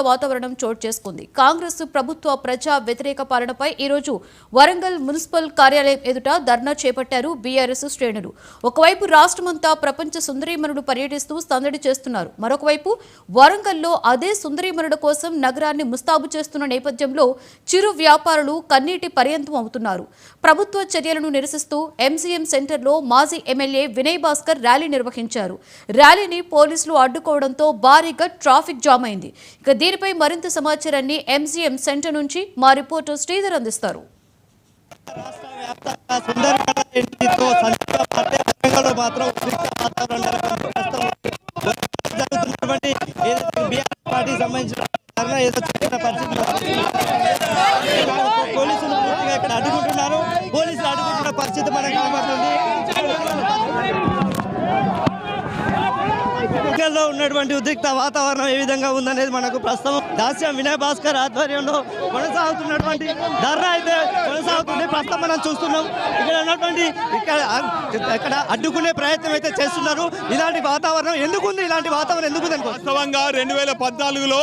వాతావరణం చోటు చేసుకుంది. కాంగ్రెస్ ప్రభుత్వ ప్రజా వ్యతిరేక పాలనపై ఈ రోజు వరంగల్ మున్సిపల్ కార్యాలయం ఎదుట ధర్నా చేపట్టారు బీఆర్ఎస్ శ్రేణులు. ఒకవైపు రాష్ట్రమంతా ప్రపంచ సుందరీమణులు పర్యటిస్తూ సందడి చేస్తున్నారు. మరొకవైపు వరంగల్లో అదే సుందరీమణుల కోసం నగరాన్ని ముస్తాబు చేస్తున్న నేపథ్యంలో చిరు వ్యాపారులు కన్నీటి పర్యంతం అవుతున్నారు. ప్రభుత్వ చర్యలను నిరసిస్తూ ఎంసీఎం సెంటర్లో మాజీ ఎమ్మెల్యే వినయ్ భాస్కర్ ర్యాలీ నిర్వహించారు. ర్యాలీని పోలీసులు అడ్డుకోవడంతో భారీగా ట్రాఫిక్ జామ్ అయింది. ఇక దీనిపై మరింత సమాచారాన్ని ఎంసీఎం సెంటర్ నుంచి మా రిపోర్టర్ శ్రీధర్ అందిస్తారు. పోలీసులు అడ్డుకుంటున్న పరిస్థితి మనకు కనబడుతుంది. ఉన్నటువంటి ఉద్రిక్త వాతావరణం ఏ విధంగా ఉందనేది మనకు ప్రస్తుతం దాస్యం వినయ్ భాస్కర్ ఆధ్వర్యంలో కొనసాగుతున్నటువంటి ధర్నా అయితే కొనసాగుతుంది. ప్రస్తుతం మనం చూస్తున్నాం ఇక్కడ అడ్డుకునే ప్రయత్నం అయితే చేస్తున్నారు. ఇలాంటి వాతావరణం ఎందుకుంది? ఇలాంటి వాతావరణం ఎందుకుంది? వాస్తవంగా 2014లో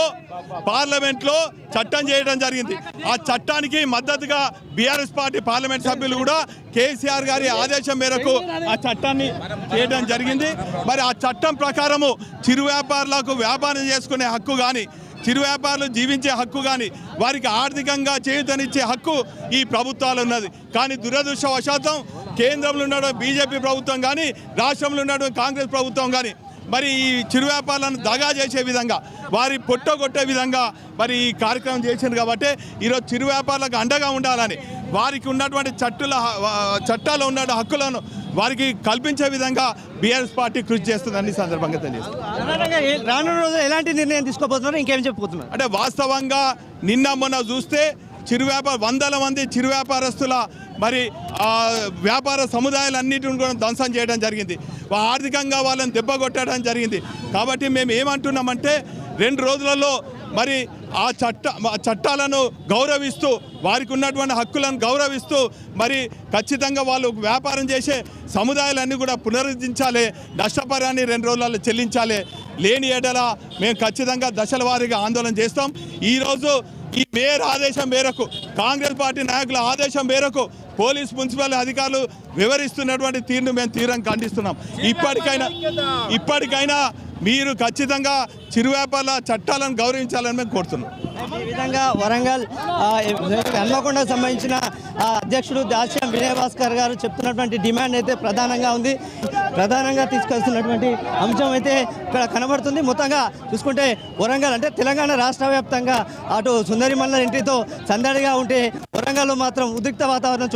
పార్లమెంట్ లో చట్టం చేయడం జరిగింది. ఆ చట్టానికి మద్దతుగా బీఆర్ఎస్ పార్టీ పార్లమెంట్ సభ్యులు కూడా కేసీఆర్ గారి ఆదేశం మేరకు ఆ చట్టాన్ని చేయడం జరిగింది. మరి ఆ చట్టం ప్రకారము చిరు వ్యాపారులకు వ్యాపారం చేసుకునే హక్కు కానీ, చిరు వ్యాపారులు జీవించే హక్కు కానీ, వారికి ఆర్థికంగా చేయూతనిచ్చే హక్కు ఈ ప్రభుత్వాలు ఉన్నది. కానీ దురదృష్టవశాతం కేంద్రంలో ఉన్న బీజేపీ ప్రభుత్వం కానీ, రాష్ట్రంలో ఉన్న కాంగ్రెస్ ప్రభుత్వం కానీ మరి ఈ చిరు వ్యాపారులను దగా చేసే విధంగా, వారి పొట్టగొట్టే విధంగా మరి ఈ కార్యక్రమం చేసింది. కాబట్టి ఈరోజు చిరు వ్యాపారులకు అండగా ఉండాలని, వారికి ఉన్నటువంటి చట్టాల్లో ఉన్న హక్కులను వారికి కల్పించే విధంగా బీఆర్ఎస్ పార్టీ కృషి చేస్తుందని సందర్భంగా తెలియజేస్తుంది. రానున్న రోజు ఎలాంటి నిర్ణయం తీసుకోబోతున్నారు, ఇంకేం చెప్పబోతున్నారు అంటే వాస్తవంగా నిన్న మొన్న చూస్తే వందల మంది చిరు వ్యాపారస్తుల మరి వ్యాపార సముదాయాలన్నిటిని కూడా ధ్వంసం చేయడం జరిగింది. ఆర్థికంగా వాళ్ళని దెబ్బ కొట్టడం జరిగింది. కాబట్టి మేము ఏమంటున్నామంటే 2 రోజులలో మరి ఆ చట్టాలను గౌరవిస్తూ, వారికి ఉన్నటువంటి హక్కులను గౌరవిస్తూ మరి ఖచ్చితంగా వాళ్ళు వ్యాపారం చేసే సముదాయాలన్నీ కూడా పునరుద్ధరించాలి, నష్టపరాన్ని 2 రోజులలో చెల్లించాలి. లేని ఎడల మేము ఖచ్చితంగా దశల వారీగా ఆందోళన చేస్తాం. ఈరోజు ఈ మేయర్ ఆదేశం మేరకు, కాంగ్రెస్ పార్టీ నాయకుల ఆదేశం మేరకు పోలీస్ మున్సిపల్ అధికారులు వివరిస్తున్నటువంటి తీరును మేము తీవ్రంగా ఖండిస్తున్నాం. ఇప్పటికైనా మీరు ఖచ్చితంగా చిరు వ్యాపారుల చట్టాలను గౌరవించాలని మేము కోరుతున్నాం. ఈ విధంగా వరంగల్ హన్మకొండకు సంబంధించిన అధ్యక్షుడు దాస్యం వినయ్ భాస్కర్ గారు చెప్తున్నటువంటి డిమాండ్ అయితే ప్రధానంగా తీసుకొస్తున్నటువంటి అంశం అయితే ఇక్కడ కనబడుతుంది. మొత్తంగా చూసుకుంటే వరంగల్ అంటే తెలంగాణ రాష్ట్ర వ్యాప్తంగా అటు సుందరిమల్ల ఇంటితో సందడిగా ఉంటే వరంగల్లో మాత్రం ఉద్రిక్త వాతావరణం